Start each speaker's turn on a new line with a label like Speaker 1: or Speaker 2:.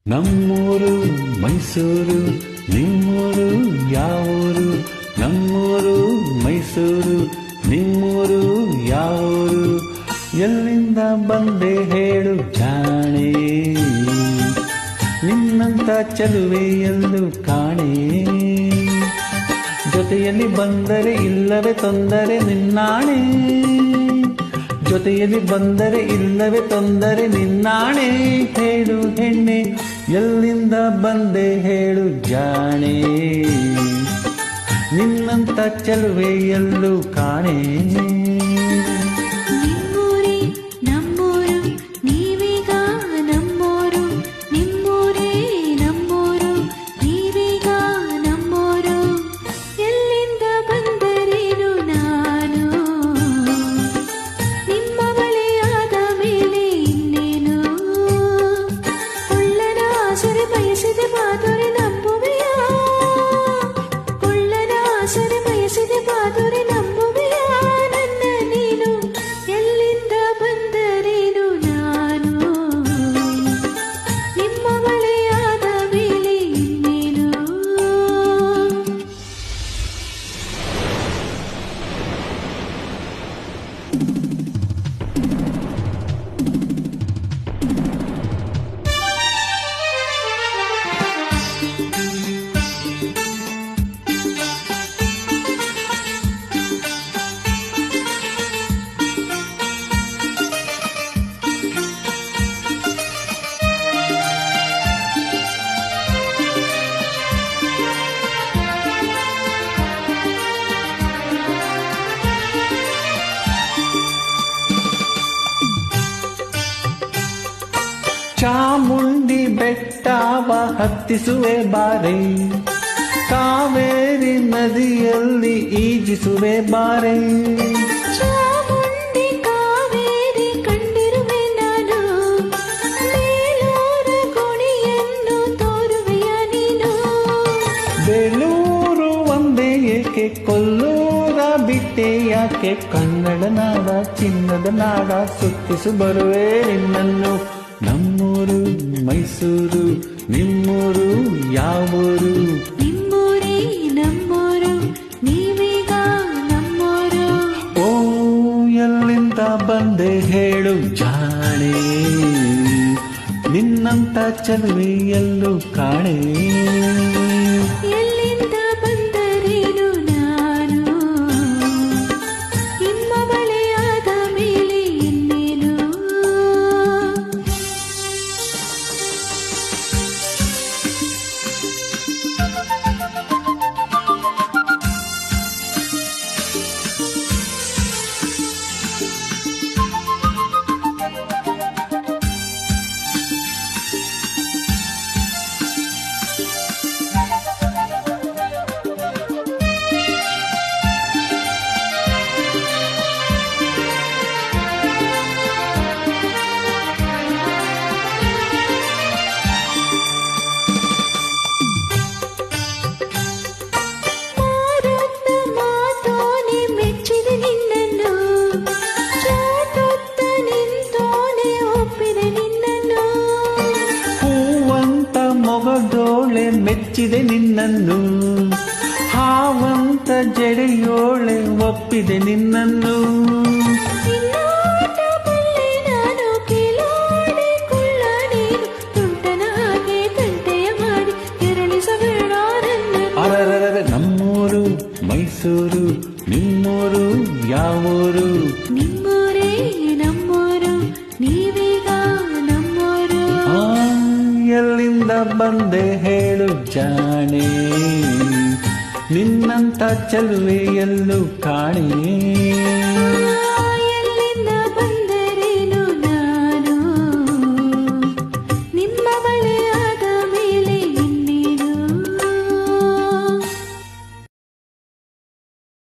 Speaker 1: ನಮ್ಮೂರು ಮೈಸೂರು, ನಿಮ್ಮೂರು ಯಾವೂರು? ನಮ್ಮೂರು ಮೈಸೂರು, ನಿಮ್ಮೂರು ಯಾವೂರು? ಎಲ್ಲಿಂದ ಬಂದೆ ಹೇಳು ಜಾಣೆ, ನಿನ್ನಂತ ಚಲುವೆ ಎಲ್ಲೂ ಕಾಣೆ. ಜೊತೆಯಲ್ಲಿ ಬಂದರೆ ಇಲ್ಲವೇ ತೊಂದರೆ ನಿನ್ನಾಣೆ, ಜೊತೆಯಲ್ಲಿ ಬಂದರೆ ಇಲ್ಲವೇ ತೊಂದರೆ ನಿನ್ನಾಣೆ. ಹೇಳು ಹೆಣ್ಣೆ, ಎಲ್ಲಿಂದ ಬಂದೆ ಹೇಳು ಜಾಣೆ, ನಿನ್ನಂತ ಚಲುವೆ ಎಲ್ಲೂ ಕಾಣೆ. ಚಾಮುಂಡಿ ಬೆಟ್ಟವ ಹತ್ತಿಸುವೆ ಬಾರೆ, ಕಾವೇರಿ ನದಿಯಲ್ಲಿ ಈಜಿಸುವೆ ಬಾರೆ.
Speaker 2: ಚಾಮುಂಡಿ ಕಾವೇರಿ ಕಂಡಿರುವೆ ನಾನು, ಬೇಲೂರು ಗುಡಿಯನ್ನು ತೋರುವೆಯ ನೀನು.
Speaker 1: ಬೇಲೂರು ಒಂದೇ ಏಕೆ, ಕೊಲ್ಲೂರ ಬಿಟ್ಟೆ ಯಾಕೆ? ಕನ್ನಡ ನಾಡ ಚಿನ್ನದ ನಾಡ ಸುತ್ತಿಸು ಬರುವೆ ನಿನ್ನನ್ನು. ನಮ್ಮೂರು ಮೈಸೂರು, ನಿಮ್ಮೂರು ಯಾವೂರು?
Speaker 2: ನಿಮ್ಮೂರೇ ನಮ್ಮೂರು, ನೀವೀಗ ನಮ್ಮೂರು.
Speaker 1: ಓ ಎಲ್ಲಿಂದ ಬಂದೆ ಹೇಳು ಜಾಣೆ, ನಿನ್ನಂತ ಚಲುವೆ ಎಲ್ಲೂ ಕಾಣೆ.
Speaker 2: ಎಲ್ಲಿಂದ ಬಂದರೇನು ನಾನು, ನಿಮ್ಮ ಬಳಿಯಾದ ಮೇಲೆ ಇನ್ನೇನು.
Speaker 1: ಮೊಗದೋಳೆ ಮೆಚ್ಚಿದೆ ನಿನ್ನನ್ನು, ಹಾವಂತ ಜಡೆಯೋಳೆ ಒಪ್ಪಿದೆ ನಿನ್ನನ್ನು.
Speaker 2: ನಾನು ಕಿಲಾಡಿ ಕುಳ್ಳ ನೀನು, ತುಂಟನ ಹಾಗೆ ತಂಟೆಯ ಮಾಡಿ ಕೆರಳಿಸಬೇಡ ನನ್ನ.
Speaker 1: ಅರರರ ನಮ್ಮೂರು ಮೈಸೂರು, ನಿಮ್ಮೂರು ಯಾವೂರು?
Speaker 2: ನಿಮ್ಮೂರೇ ನಮ್ಮೂರು, ನೀವೀಗ ನಮ್ಮೂರು.
Speaker 1: ಎಲ್ಲಿಂದ ಬಂದೆ ಹೇಳು ಜಾಣೆ, ನಿನ್ನಂತ ಚಲುವೆ ಎಲ್ಲೂ ಕಾಣೆ.